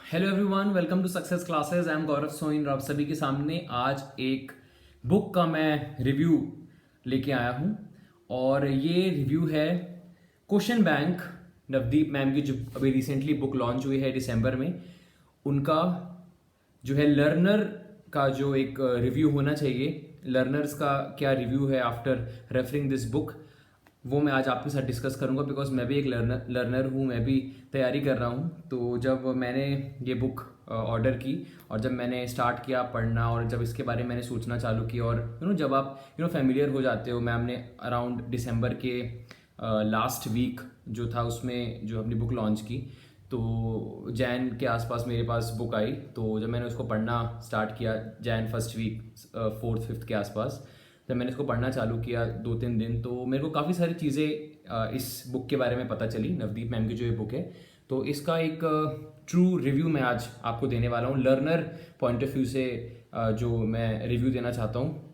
Hello everyone, welcome to success classes. I am Gaurav Soin. आप सभी के सामने आज एक बुक का मैं रिव्यू लेके आया हूँ और ये रिव्यू है क्वेश्चन बैंक। नवदीप मैम की जो अभी रिसेंटली बुक लॉन्च हुई है दिसंबर में, उनका जो है लर्नर का जो एक रिव्यू होना चाहिए, लर्नर्स का क्या रिव्यू है आफ्टर रेफरिंग दिस बुक, वो मैं आज आपके साथ डिस्कस करूंगा। बिकॉज मैं भी एक लर्नर हूँ, मैं भी तैयारी कर रहा हूँ। तो जब मैंने ये बुक ऑर्डर की और जब मैंने स्टार्ट किया पढ़ना और जब इसके बारे में मैंने सोचना चालू किया और जब आप फेमिलियर हो जाते हो, मैम ने अराउंड दिसंबर के लास्ट वीक जो था उसमें जो अपनी बुक लॉन्च की, तो जैन के आसपास मेरे पास बुक आई। तो जब मैंने उसको पढ़ना स्टार्ट किया Jan first week, fourth fifth के आसपास, जब मैंने इसको पढ़ना चालू किया 2-3 दिन, तो मेरे को काफ़ी सारी चीज़ें इस बुक के बारे में पता चली। नवदीप मैम की जो ये बुक है, तो इसका एक ट्रू रिव्यू मैं आज आपको देने वाला हूँ। लर्नर पॉइंट ऑफ व्यू से जो मैं रिव्यू देना चाहता हूँ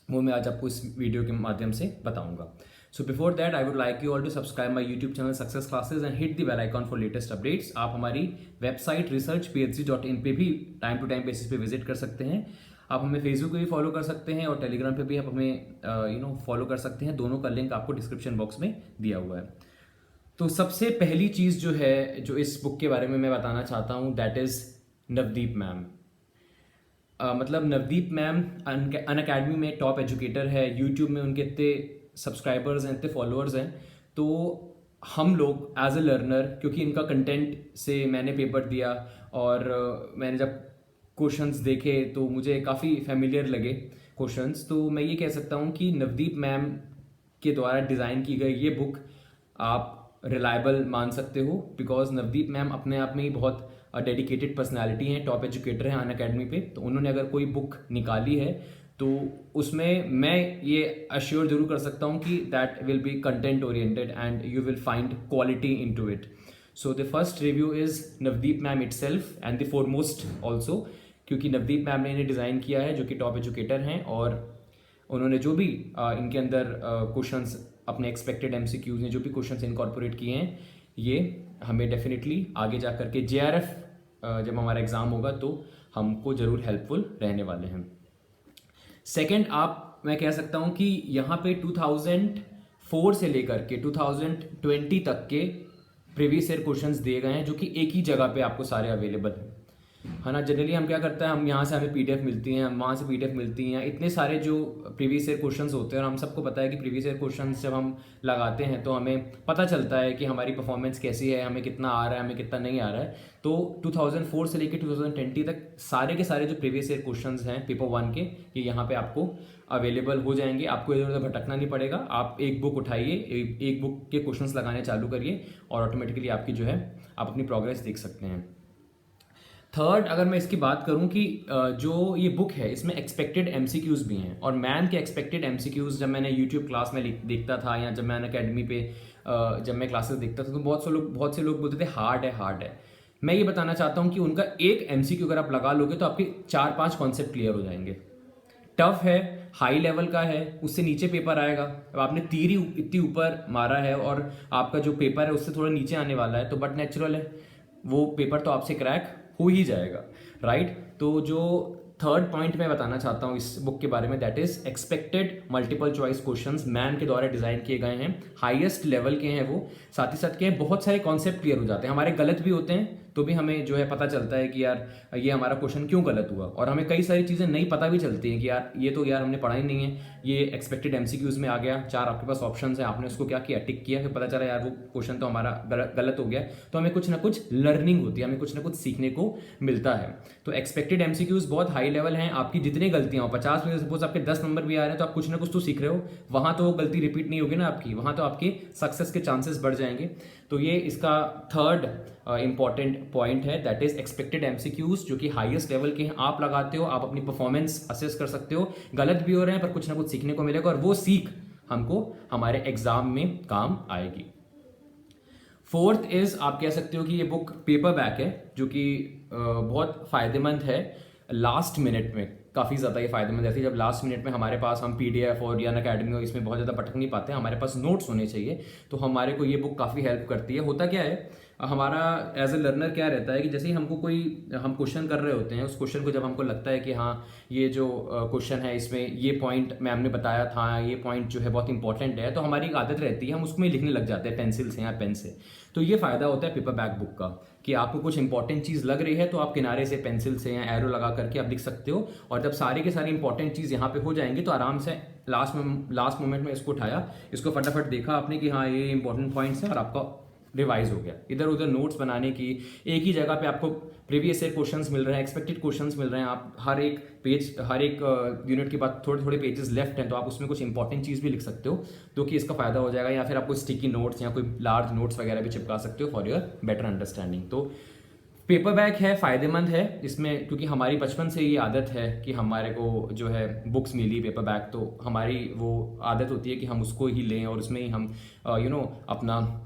वो मैं आज आपको इस वीडियो के माध्यम से बताऊंगा। So before that I would like you all to subscribe my YouTube channel success classes and hit the bell icon for latest updates. आप हमारी वेबसाइट researchphd.in पे भी टाइम टू टाइम बेसिस पे विजिट कर सकते हैं। आप हमें फेसबुक पे भी फॉलो कर सकते हैं और टेलीग्राम पे भी आप हमें फॉलो कर सकते हैं। दोनों का लिंक आपको डिस्क्रिप्शन बॉक्स में दिया हुआ है। तो सबसे पहली चीज़ जो है जो इस बुक के बारे में मैं बताना चाहता हूँ, दैट इज़ नवदीप मैम। मतलब नवदीप मैम अन अकेडमी में टॉप एजुकेटर है। यूट्यूब में उनके इतने सब्सक्राइबर्स हैं, इतने फॉलोअर्स हैं। तो हम लोग एज अ लर्नर, क्योंकि इनका कंटेंट से मैंने पेपर दिया और मैंने जब क्वेश्चंस देखे तो मुझे काफ़ी फेमिलियर लगे क्वेश्चंस, तो मैं ये कह सकता हूँ कि नवदीप मैम के द्वारा डिज़ाइन की गई ये बुक आप रिलायबल मान सकते हो। बिकॉज नवदीप मैम अपने आप में ही बहुत डेडिकेटेड पर्सनालिटी हैं, टॉप एजुकेटर हैं अन अकेडमी पे। तो उन्होंने अगर कोई बुक निकाली है तो उसमें मैं ये अश्योर जरूर कर सकता हूँ कि that will be content oriented and you will find quality in to it. So the first review is Navdeep ma'am itself and the foremost also, क्योंकि नवदीप मैम ने इन्हें डिज़ाइन किया है, जो कि टॉप एजुकेटर हैं और उन्होंने जो भी इनके अंदर क्वेश्चंस अपने एक्सपेक्टेड एमसीक्यूज ने जो भी क्वेश्चंस इनकॉर्पोरेट किए हैं, ये हमें डेफिनेटली आगे जा करके जेआरएफ जब हमारा एग्ज़ाम होगा तो हमको ज़रूर हेल्पफुल रहने वाले हैं। सेकंड, मैं कह सकता हूँ कि यहाँ पे 2004 से लेकर के 2020 तक के प्रीवियस ईयर क्वेश्चंस दिए गए हैं, जो कि एक ही जगह पे आपको सारे अवेलेबल हैं, है ना। जनरली हम क्या करते हैं, हम यहाँ से हमें पीडीएफ मिलती हैं, हम वहाँ से पीडीएफ मिलती हैं, इतने सारे जो प्रीवियस ईयर क्वेश्चंस होते हैं। और हम सबको पता है कि प्रीवियस ईयर क्वेश्चंस जब हम लगाते हैं तो हमें पता चलता है कि हमारी परफॉर्मेंस कैसी है, हमें कितना आ रहा है, हमें कितना नहीं आ रहा है। तो 2004 से लेकर 2020 तक सारे के सारे जो प्रीवियस ईयर क्वेश्चंस हैं पेपर 1 के, ये यहाँ पे आपको अवेलेबल हो जाएंगे। आपको इधर उधर भटकना नहीं पड़ेगा। आप एक बुक उठाइए, एक बुक के क्वेश्चंस लगाने चालू करिए और ऑटोमेटिकली आपकी जो है आप अपनी प्रोग्रेस देख सकते हैं। थर्ड, अगर मैं इसकी बात करूं कि जो ये बुक है इसमें एक्सपेक्टेड एमसीक्यूज भी हैं, और मैम के एक्सपेक्टेड एमसीक्यूज जब मैंने यूट्यूब क्लास में देखता था या जब मैं अकेडमी पे जब मैं क्लासेस देखता था तो बहुत से लोग बोलते थे हार्ड है। मैं ये बताना चाहता हूं कि उनका एक एमसीक्यू अगर आप लगा लोगे तो आपके 4-5 कॉन्सेप्ट क्लियर हो जाएंगे। टफ है, हाई लेवल का है, उससे नीचे पेपर आएगा। अब आपने तीर ही इतनी ऊपर मारा है और आपका जो पेपर है उससे थोड़ा नीचे आने वाला है, तो बट नेचुरल है, वो पेपर तो आपसे क्रैक हो ही जाएगा, राइट। तो जो थर्ड पॉइंट मैं बताना चाहता हूँ इस बुक के बारे में, that is expected multiple choice questions ma'am के द्वारा डिजाइन किए गए हैं, हाईएस्ट लेवल के हैं वो। साथ ही साथ के बहुत सारे कॉन्सेप्ट क्लियर हो जाते हैं, हमारे गलत भी होते हैं तो भी हमें जो है पता चलता है कि यार ये हमारा क्वेश्चन क्यों गलत हुआ। और हमें कई सारी चीज़ें नहीं पता भी चलती हैं कि यार ये तो यार हमने पढ़ा ही नहीं है, ये एक्सपेक्टेड एमसीक्यूज में आ गया, 4 आपके पास ऑप्शन है, आपने उसको क्या किया, टिक किया, फिर पता चला यार वो क्वेश्चन तो हमारा गलत हो गया। तो हमें कुछ ना कुछ लर्निंग होती है, हमें कुछ ना कुछ सीखने को मिलता है। तो एक्सपेक्टेड एमसीक्यूज बहुत हाई लेवल हैं। आपकी जितनी गलतियां हो, 50 में सपोज आपके 10 नंबर भी आ रहे हैं तो आप कुछ ना कुछ तो सीख रहे हो, वहां तो गलती रिपीट नहीं होगी ना आपकी, वहां तो आपके सक्सेस के चांसेस बढ़ जाएंगे। तो ये इसका थर्ड इंपॉर्टेंट पॉइंट है, दैट इज एक्सपेक्टेड एमसीक्यूज, जो कि हाईएस्ट लेवल के हैं। आप लगाते हो, आप अपनी परफॉर्मेंस असेस कर सकते हो, गलत भी हो रहे हैं पर कुछ ना कुछ सीखने को मिलेगा और वो सीख हमको हमारे एग्जाम में काम आएगी। फोर्थ इज, आप कह सकते हो कि ये बुक पेपर बैक है, जो कि बहुत फायदेमंद है लास्ट मिनट में। काफ़ी ज़्यादा ये फायदेमंद रहती है जब लास्ट मिनट में हमारे पास हम पीडीएफ और या अकेडमी और इसमें बहुत ज़्यादा भटक नहीं पाते हैं, हमारे पास नोट्स होने चाहिए, तो हमारे को ये बुक काफ़ी हेल्प करती है। होता क्या है, हमारा एज ए लर्नर क्या रहता है कि जैसे ही हम क्वेश्चन कर रहे होते हैं, उस क्वेश्चन को जब हमको लगता है कि हाँ ये जो क्वेश्चन है इसमें ये पॉइंट मैम ने बताया था, ये पॉइंट जो है बहुत इंपॉर्टेंट है, तो हमारी एक आदत रहती है हम उसमें लिखने लग जाते हैं पेंसिल से या पेन से। तो ये फ़ायदा होता है पेपर बैक बुक का कि आपको कुछ इंपॉर्टेंट चीज़ लग रही है तो आप किनारे से पेंसिल से या एरो लगा करके आप लिख सकते हो, और जब सारी के सारी इंपॉर्टेंट चीज़ यहाँ पे हो जाएंगी तो आराम से लास्ट मोमेंट में इसको उठाया, इसको फटाफट देखा आपने कि हाँ ये इंपॉर्टेंट पॉइंट्स हैं और आपका रिवाइज हो गया। इधर उधर नोट्स बनाने की, एक ही जगह पे आपको प्रीवियस ईयर क्वेश्चंस मिल रहे हैं, एक्सपेक्टेड क्वेश्चंस मिल रहे हैं, आप हर एक यूनिट के बाद थोड़े थोड़े पेजेस लेफ्ट हैं तो आप उसमें कुछ इंपॉर्टेंट चीज़ भी लिख सकते हो, तो कि इसका फायदा हो जाएगा। या फिर आपको स्टिकी नोट्स या कोई लार्ज नोट्स वगैरह भी चिपका सकते हो फॉर योर बेटर अंडरस्टैंडिंग। तो पेपर बैग है, फ़ायदेमंद है इसमें, क्योंकि हमारी बचपन से ये आदत है कि हमारे को जो है बुक्स मिली पेपर बैग, तो हमारी वो आदत होती है कि हम उसको ही लें और उसमें ही हम अपना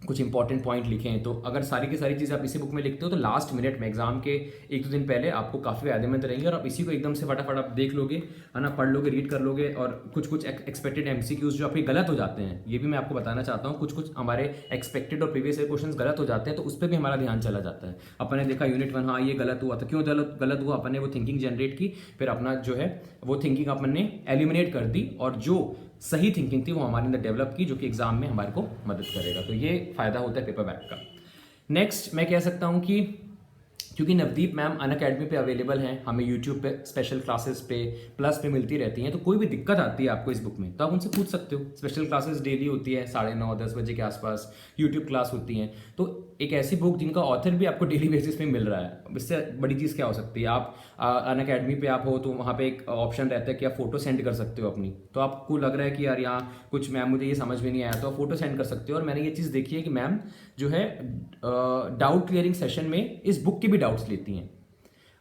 कुछ इंपॉर्टेंट पॉइंट लिखें। तो अगर सारी की सारी चीज़ आप इसी बुक में लिखते हो तो लास्ट मिनट में एग्जाम के 1-2 दिन पहले आपको काफ़ी फायदेमंद रहेंगे, और आप इसी को एकदम से फटाफट आप देख लोगे, है ना, पढ़ लोगे, रीड कर लोगे। और कुछ एक्सपेक्टेड एमसीक्यूज जो आपके गलत हो जाते हैं, ये भी मैं आपको बताना चाहता हूँ, कुछ हमारे एक्सपेक्टेड और प्रीवियस ईयर क्वेश्चन गलत हो जाते हैं, तो उस पर भी हमारा ध्यान चला जाता है। अपन ने देखा यूनिट 1, हाँ ये गलत हुआ था, क्यों गलत हुआ, अपन ने वो थिंकिंग जनरेट की, फिर अपना जो है वो थिंकिंग अपन ने एलिमिनेट कर दी, और जो सही थिंकिंग थी वो हमारे अंदर डेवलप की, जो कि एग्जाम में हमारे को मदद करेगा। तो ये फायदा होता है पेपर बैग का। नेक्स्ट मैं कह सकता हूँ कि क्योंकि नवदीप मैम अनअकैडमी पे अवेलेबल हैं, हमें यूट्यूब पे स्पेशल क्लासेस पे प्लस पे मिलती रहती हैं, तो कोई भी दिक्कत आती है आपको इस बुक में तो आप उनसे पूछ सकते हो। स्पेशल क्लासेस डेली होती है 9:30-10 बजे के आसपास, यूट्यूब क्लास होती हैं। तो एक ऐसी बुक जिनका ऑथर भी आपको डेली बेसिस पे मिल रहा है, इससे बड़ी चीज़ क्या हो सकती है। आप अनअकैडमी पे आप हो तो वहाँ पे एक ऑप्शन रहता है कि आप फोटो सेंड कर सकते हो अपनी, तो आपको लग रहा है कि यार यहाँ कुछ मैम मुझे ये समझ में नहीं आया, तो आप फोटो सेंड कर सकते हो। और मैंने ये चीज़ देखी है कि मैम जो है डाउट क्लियरिंग सेशन में इस बुक के भी डाउट्स लेती हैं।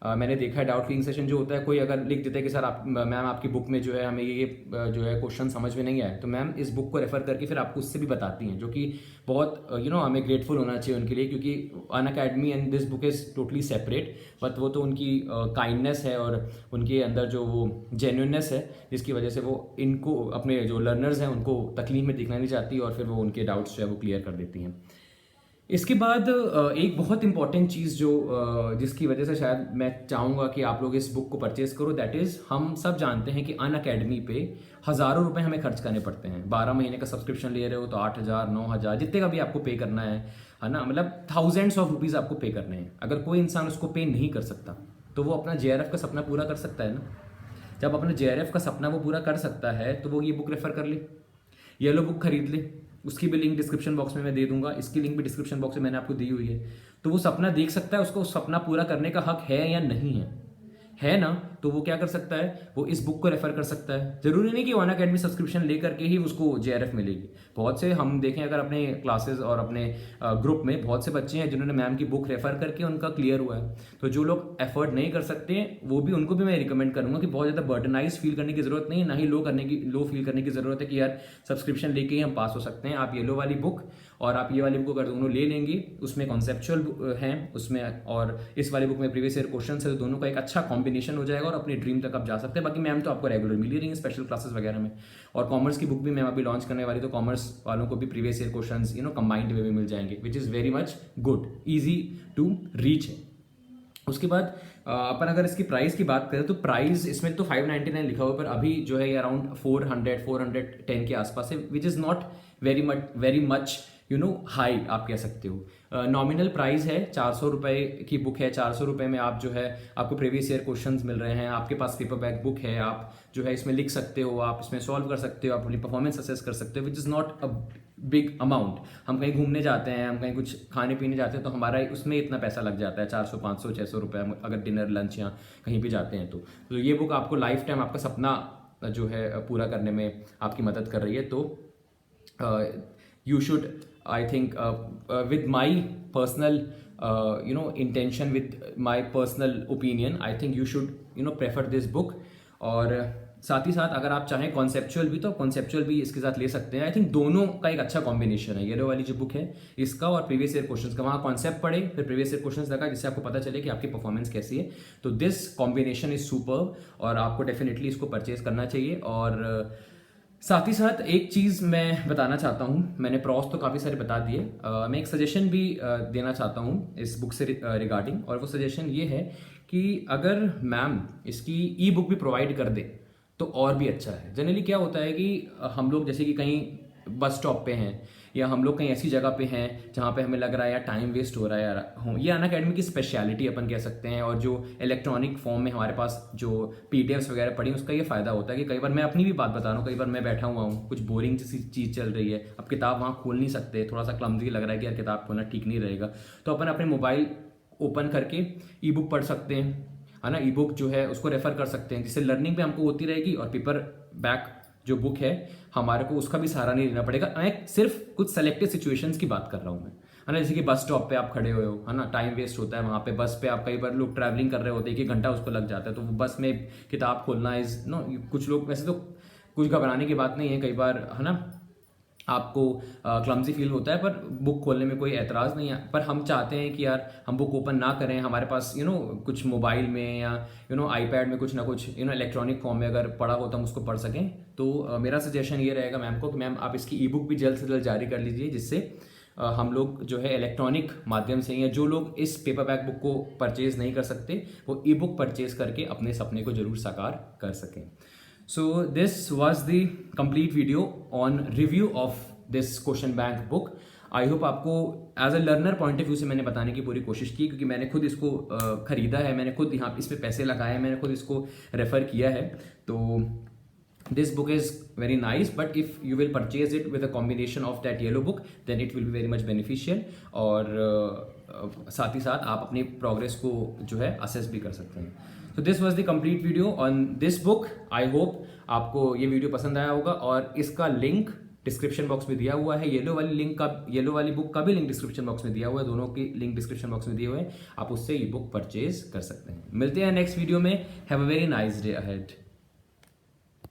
मैंने देखा है डाउट क्लियरिंग सेशन जो होता है, कोई अगर लिख देता है कि सर आप मैम आपकी बुक में जो है हमें ये जो है क्वेश्चन समझ में नहीं आया, तो मैम इस बुक को रेफर करके फिर आपको उससे भी बताती हैं, जो कि बहुत हमें ग्रेटफुल होना चाहिए उनके लिए, क्योंकि Unacademy and this book is totally separate, but वो तो उनकी काइंडनेस है और उनके अंदर जो वो जेन्युइननेस है, जिसकी वजह से वो इनको अपने जो लर्नर्स हैं उनको तकलीफ में दिखना नहीं चाहती, और फिर वो उनके डाउट्स जो है वो क्लियर कर देती हैं। इसके बाद एक बहुत इंपॉर्टेंट चीज़ जो जिसकी वजह से शायद मैं चाहूँगा कि आप लोग इस बुक को परचेज करो, दैट इज़ हम सब जानते हैं कि अनअकैडमी पे हज़ारों रुपए हमें खर्च करने पड़ते हैं। 12 महीने का सब्सक्रिप्शन ले रहे हो तो 8,000 9,000 जितने का भी आपको पे करना है ना, मतलब थाउजेंड्स ऑफ रुपीज़ आपको पे करने हैं। अगर कोई इंसान उसको पे नहीं कर सकता तो वो अपना JRF का सपना पूरा कर सकता है ना। जब अपना JRF का सपना वो पूरा कर सकता है तो वो ये बुक रेफर कर ले, येलो बुक खरीद ले, उसकी भी लिंक डिस्क्रिप्शन बॉक्स में मैं दे दूंगा, इसकी लिंक भी डिस्क्रिप्शन बॉक्स में मैंने आपको दी हुई है। तो वो सपना देख सकता है, उसको सपना पूरा करने का हक है या नहीं है ना, तो वो क्या कर सकता है, वो इस बुक को रेफर कर सकता है। जरूरी नहीं कि अनअकैडमी सब्सक्रिप्शन लेकर के ही उसको JRF मिलेगी। बहुत से हम देखें अगर अपने क्लासेस और अपने ग्रुप में बहुत से बच्चे हैं जिन्होंने मैम की बुक रेफर करके उनका क्लियर हुआ है। तो जो लोग एफर्ट नहीं कर सकते वो भी, उनको भी मैं रिकमेंड करूंगा कि बहुत ज़्यादा बर्डनाइज फील करने की जरूरत नहीं है, ना ही लो फील करने की जरूरत है कि यार सब्सक्रिप्शन लेके ही हम पास हो सकते हैं। आप येलो वाली बुक और आप ये वाली बुक अगर दोनों ले लेंगे, उसमें कॉन्सेप्चुअल हैं उसमें, और इस वाली बुक में प्रीवियस ईयर क्वेश्चन है, तो दोनों का एक अच्छा कॉम्बिनेशन हो जाएगा और अपनी ड्रीम तक आप जा सकते हैं। बाकी मैम तो आपको रेगुलर मिल ही रही है स्पेशल क्लासेस वगैरह में। और कॉमर्स की बुक भी मैम अभी लॉन्च करने वाली, तो कॉमर्स वालों को भी previous year question combined way में मिल जाएंगे, which is very much good, easy to reach है। उसके बाद अपन अगर इसकी प्राइस की बात करें तो प्राइस इसमें तो 599 लिखा हुआ, पर अभी जो है ये अराउंड 410 के आसपास है, which is not very much high आप कह सकते हो। नॉमिनल प्राइस है 400 रुपये की बुक है। 400 रुपये में आप जो है आपको प्रीवियस ईयर क्वेश्चंस मिल रहे हैं, आपके पास पेपर बैक बुक है, आप जो है इसमें लिख सकते हो, आप इसमें सॉल्व कर सकते हो, आप अपनी परफॉर्मेंस असेस कर सकते हो, which is not a big amount. हम कहीं घूमने जाते हैं, हम कहीं कुछ खाने पीने जाते हैं तो हमारा उसमें इतना पैसा लग जाता है, 400 500 600 रुपये, अगर डिनर लंच या कहीं भी जाते हैं तो ये बुक आपको लाइफ टाइम आपका सपना जो है पूरा करने में आपकी मदद कर रही है। तो you should, I think, with my personal intention, with my personal opinion, I think you should prefer this book। और साथ ही साथ अगर आप चाहें कॉन्सेप्चुअल भी, तो कॉन्सेप्चुअल भी इसके साथ ले सकते हैं। आई थिंक दोनों का एक अच्छा कॉम्बिनेशन है, येलो वाली जो बुक है इसका और प्रीवियस ईयर क्वेश्चंस का। वहाँ कॉन्सेप्ट पढ़े फिर प्रीवियस ईयर क्वेश्चंस लगा, जिससे आपको पता चले कि आपकी परफॉर्मेंस कैसी है। तो दिस कॉम्बिनेशन इज सुपर और आपको डेफिनेटली इसको परचेज करना चाहिए। और साथ ही साथ एक चीज़ मैं बताना चाहता हूँ, मैंने प्रॉस तो काफ़ी सारे बता दिए, मैं एक सजेशन भी देना चाहता हूँ इस बुक से रिगार्डिंग, और वो सजेशन ये है कि अगर मैम इसकी ई बुक भी प्रोवाइड कर दे तो और भी अच्छा है। जनरली क्या होता है कि हम लोग जैसे कि कहीं बस स्टॉप पे हैं या हम लोग कहीं ऐसी जगह पे हैं जहाँ पे हमें लग रहा है यार टाइम वेस्ट हो रहा है यार, ये अनअकैडमी की स्पेशलिटी अपन कह सकते हैं, और जो इलेक्ट्रॉनिक फॉर्म में हमारे पास जो पीडीएफ्स वगैरह पढ़ी उसका ये फायदा होता है कि कई बार मैं अपनी भी बात बता रहा हूँ, कई बार मैं बैठा हुआ हूँ, कुछ बोरिंग जैसी चीज़ चल रही है, अब किताब वहाँ खोल नहीं सकते, थोड़ा सा क्लमजी लग रहा है कि यार किताब खोलना ठीक नहीं रहेगा, तो अपन अपने मोबाइल ओपन करके ई बुक पढ़ सकते हैं, है ना। ई बुक जो है उसको रेफर कर सकते हैं, जिससे लर्निंग पे हमको होती रहेगी, और पेपर बैक जो बुक है हमारे को उसका भी सहारा नहीं लेना पड़ेगा। मैं सिर्फ कुछ सेलेक्टेड सिचुएशंस की बात कर रहा हूँ मैं, है ना। जैसे कि बस स्टॉप पे आप खड़े हुए हो, है ना, टाइम वेस्ट होता है वहाँ पे, बस पे आप कई बार लोग ट्रैवलिंग कर रहे होते हैं, 1 घंटा उसको लग जाता है, तो वो बस में किताब खोलना इज नो, कुछ लोग वैसे तो कुछ घबराने की बात नहीं है, कई बार है ना आपको क्लमजी फील होता है, पर बुक खोलने में कोई एतराज़ नहीं है, पर हम चाहते हैं कि यार हम बुक ओपन ना करें, हमारे पास कुछ मोबाइल में या आईपैड में कुछ ना कुछ इलेक्ट्रॉनिक फॉर्म में अगर पढ़ा हो तो हम उसको पढ़ सकें। तो मेरा सजेशन ये रहेगा मैम को कि मैम आप इसकी ई बुक भी जल्द से जल्द जारी कर लीजिए, जिससे हम लोग जो है इलेक्ट्रॉनिक माध्यम से, या जो लोग इस पेपर बैक बुक को परचेज नहीं कर सकते वो ई बुक परचेज करके अपने सपने को जरूर साकार कर सकें। So this was the complete video on review of this question bank book. I hope आपको as a learner point of view से मैंने बताने की पूरी कोशिश की, क्योंकि मैंने खुद इसको खरीदा है, मैंने खुद यहाँ इस पे पैसे लगाए हैं, मैंने खुद इसको रेफर किया है। तो this book is very nice, but if you will purchase it with a combination of that yellow book then it will be very much beneficial, और साथ ही साथ आप अपनी प्रोग्रेस को जो है असेस भी कर सकते हैं। तो this was the complete video on this book. I hope आपको ये वीडियो पसंद आया होगा, और इसका लिंक डिस्क्रिप्शन बॉक्स में दिया हुआ है, येलो वाली बुक का भी लिंक डिस्क्रिप्शन बॉक्स में दिया हुआ है, दोनों की लिंक डिस्क्रिप्शन बॉक्स में दिए हुए हैं, आप उससे ये बुक परचेज कर सकते हैं। मिलते हैं नेक्स्ट वीडियो में। Have a very nice day ahead.